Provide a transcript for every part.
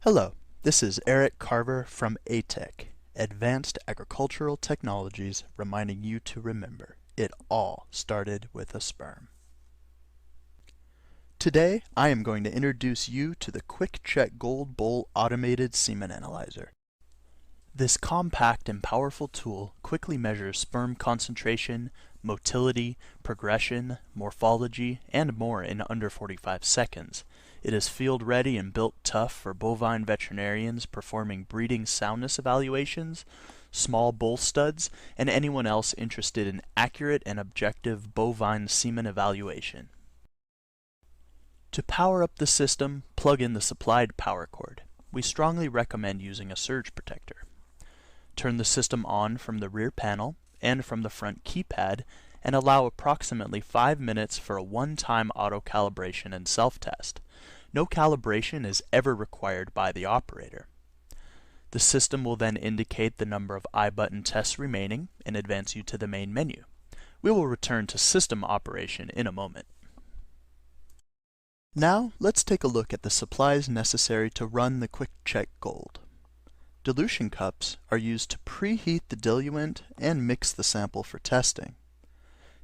Hello, this is Eric Carver from ATEC, Advanced Agricultural Technologies, reminding you to remember, it all started with a sperm. Today, I am going to introduce you to the QuickCheck Gold Bowl Automated Semen Analyzer. This compact and powerful tool quickly measures sperm concentration, motility, progression, morphology, and more in under 45 seconds. It is field ready and built tough for bovine veterinarians performing breeding soundness evaluations, small bull studs, and anyone else interested in accurate and objective bovine semen evaluation. To power up the system, plug in the supplied power cord. We strongly recommend using a surge protector. Turn the system on from the rear panel and from the front keypad and allow approximately 5 minutes for a one-time auto-calibration and self-test. No calibration is ever required by the operator. The system will then indicate the number of I-button tests remaining and advance you to the main menu. We will return to system operation in a moment. Now, let's take a look at the supplies necessary to run the QuickCheck Gold. Dilution cups are used to preheat the diluent and mix the sample for testing.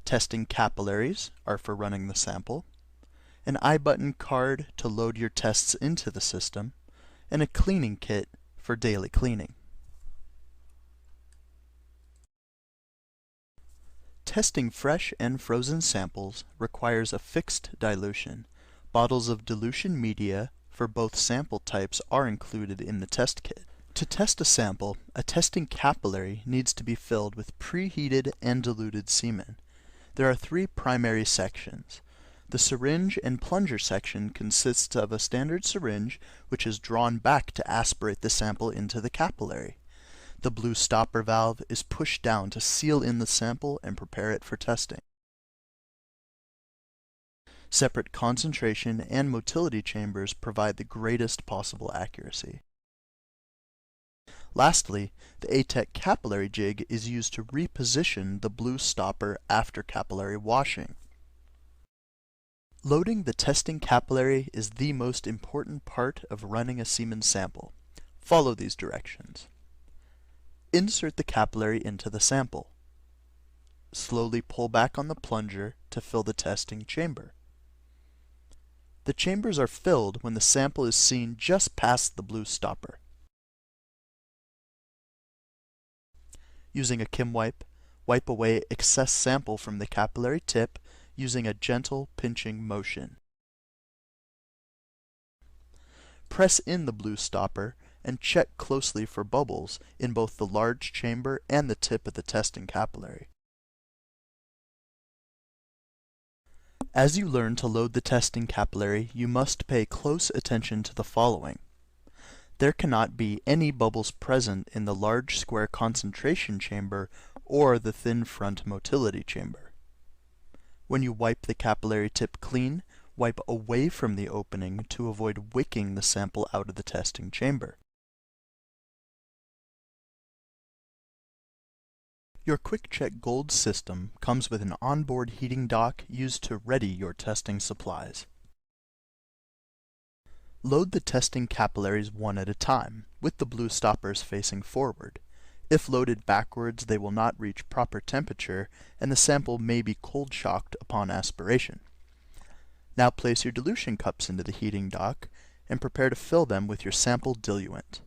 Testing capillaries are for running the sample. An I-button card to load your tests into the system, and a cleaning kit for daily cleaning. Testing fresh and frozen samples requires a fixed dilution. Bottles of dilution media for both sample types are included in the test kit. To test a sample, a testing capillary needs to be filled with preheated and diluted semen. There are 3 primary sections. The syringe and plunger section consists of a standard syringe which is drawn back to aspirate the sample into the capillary. The blue stopper valve is pushed down to seal in the sample and prepare it for testing. Separate concentration and motility chambers provide the greatest possible accuracy. Lastly, the ATEC capillary jig is used to reposition the blue stopper after capillary washing. Loading the testing capillary is the most important part of running a semen sample. Follow these directions. Insert the capillary into the sample. Slowly pull back on the plunger to fill the testing chamber. The chambers are filled when the sample is seen just past the blue stopper. Using a Kim wipe, wipe away excess sample from the capillary tip using a gentle pinching motion. Press in the blue stopper and check closely for bubbles in both the large chamber and the tip of the testing capillary. As you learn to load the testing capillary, you must pay close attention to the following. There cannot be any bubbles present in the large square concentration chamber or the thin front motility chamber. When you wipe the capillary tip clean, wipe away from the opening to avoid wicking the sample out of the testing chamber. Your QuickCheck Gold system comes with an onboard heating dock used to ready your testing supplies. Load the testing capillaries one at a time, with the blue stoppers facing forward. If loaded backwards, they will not reach proper temperature, and the sample may be cold shocked upon aspiration. Now place your dilution cups into the heating dock, and prepare to fill them with your sample diluent.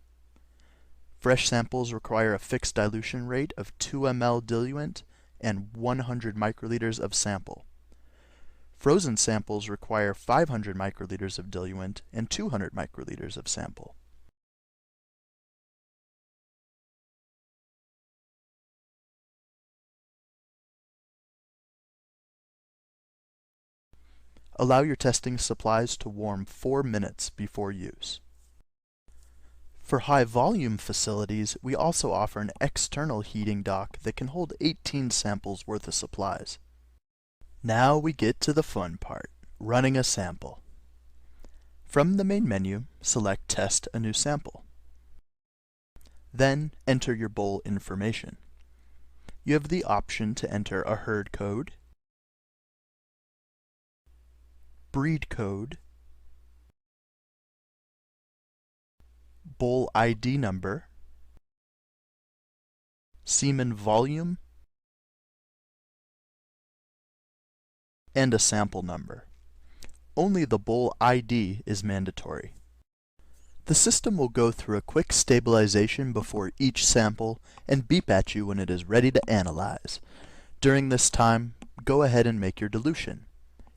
Fresh samples require a fixed dilution rate of 2 ml diluent and 100 microliters of sample. Frozen samples require 500 microliters of diluent and 200 microliters of sample. Allow your testing supplies to warm 4 minutes before use. For high-volume facilities, we also offer an external heating dock that can hold 18 samples worth of supplies. Now we get to the fun part, running a sample. From the main menu, select Test a new sample. Then enter your bowl information. You have the option to enter a herd code, breed code, bowl ID number, semen volume, and a sample number. Only the bowl ID is mandatory. The system will go through a quick stabilization before each sample and beep at you when it is ready to analyze. During this time, go ahead and make your dilution.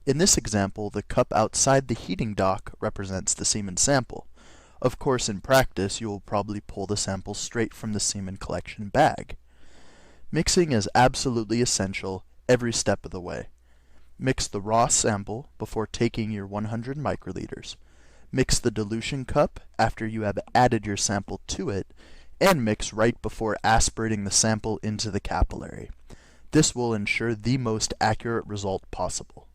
In this example, the cup outside the heating dock represents the semen sample. Of course, in practice, you will probably pull the sample straight from the semen collection bag. Mixing is absolutely essential every step of the way. Mix the raw sample before taking your 100 microliters. Mix the dilution cup after you have added your sample to it, and mix right before aspirating the sample into the capillary. This will ensure the most accurate result possible.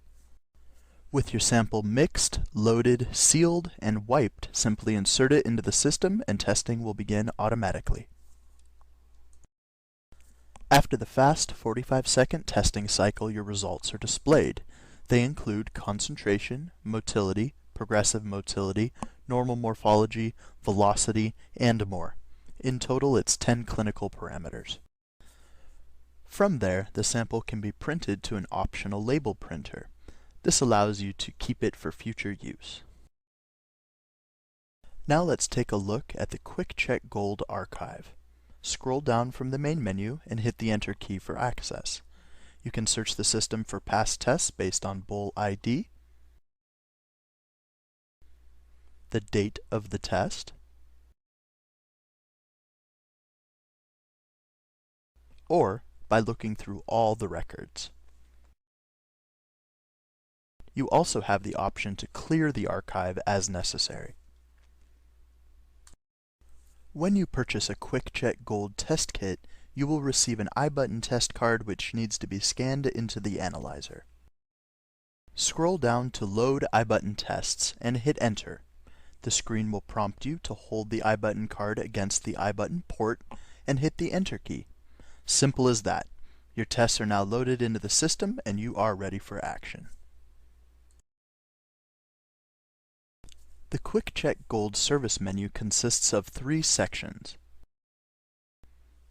With your sample mixed, loaded, sealed, and wiped, simply insert it into the system and testing will begin automatically. After the fast 45-second testing cycle, your results are displayed. They include concentration, motility, progressive motility, normal morphology, velocity, and more. In total, it's 10 clinical parameters. From there, the sample can be printed to an optional label printer. This allows you to keep it for future use. Now let's take a look at the Quick Check Gold archive. Scroll down from the main menu and hit the Enter key for access. You can search the system for past tests based on bowl ID, the date of the test, or by looking through all the records. You also have the option to clear the archive as necessary. When you purchase a Quick Check Gold test kit, you will receive an iButton test card which needs to be scanned into the analyzer. Scroll down to Load iButton Tests and hit Enter. The screen will prompt you to hold the iButton card against the iButton port and hit the Enter key. Simple as that. Your tests are now loaded into the system and you are ready for action. The Quick Check Gold service menu consists of 3 sections.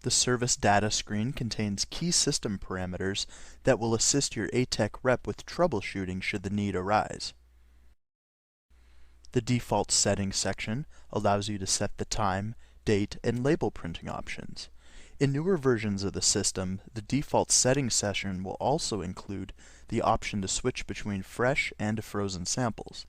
The service data screen contains key system parameters that will assist your ATEC rep with troubleshooting should the need arise. The default settings section allows you to set the time, date, and label printing options. In newer versions of the system, the default settings section will also include the option to switch between fresh and frozen samples.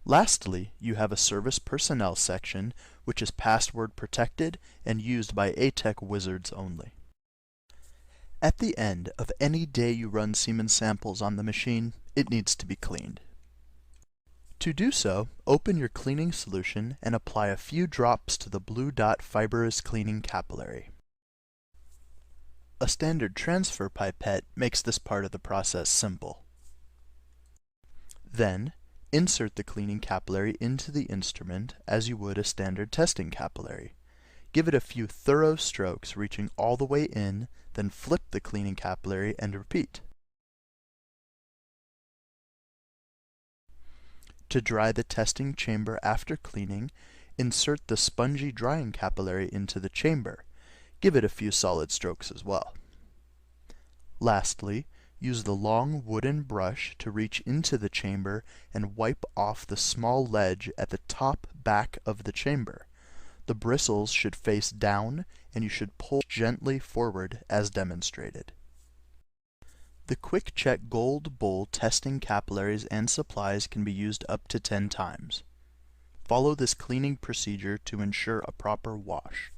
Lastly, you have a service personnel section, which is password protected and used by ATEC wizards only. At the end of any day you run semen samples on the machine, it needs to be cleaned. To do so, open your cleaning solution and apply a few drops to the blue dot fibrous cleaning capillary. A standard transfer pipette makes this part of the process simple. Then, insert the cleaning capillary into the instrument as you would a standard testing capillary. Give it a few thorough strokes reaching all the way in, then flip the cleaning capillary and repeat. To dry the testing chamber after cleaning, insert the spongy drying capillary into the chamber. Give it a few solid strokes as well. Lastly, use the long wooden brush to reach into the chamber and wipe off the small ledge at the top back of the chamber. The bristles should face down and you should pull gently forward as demonstrated. The Quick Check Gold bowl testing capillaries and supplies can be used up to 10 times. Follow this cleaning procedure to ensure a proper wash.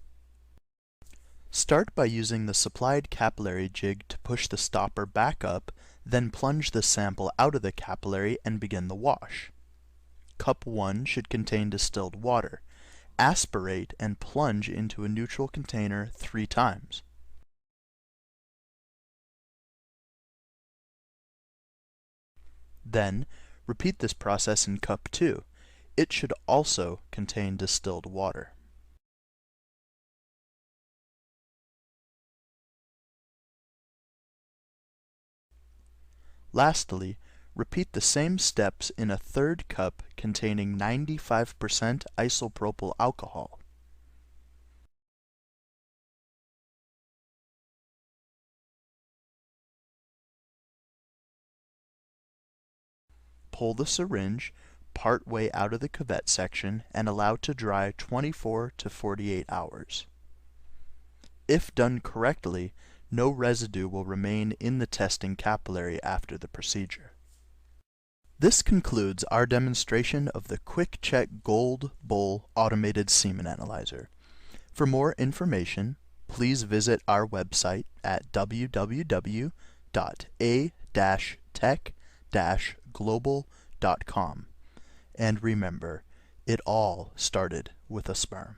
Start by using the supplied capillary jig to push the stopper back up, then plunge the sample out of the capillary and begin the wash. Cup 1 should contain distilled water. Aspirate and plunge into a neutral container 3 times. Then, repeat this process in cup 2. It should also contain distilled water. Lastly, Repeat the same steps in a third cup containing 95% isopropyl alcohol. Pull the syringe part way out of the cuvette section and allow to dry 24 to 48 hours. If done correctly, no residue will remain in the testing capillary after the procedure. This concludes our demonstration of the Quick Check Gold Bowl Automated Semen Analyzer. For more information, please visit our website at www.a-tech-global.com. And remember, it all started with a sperm.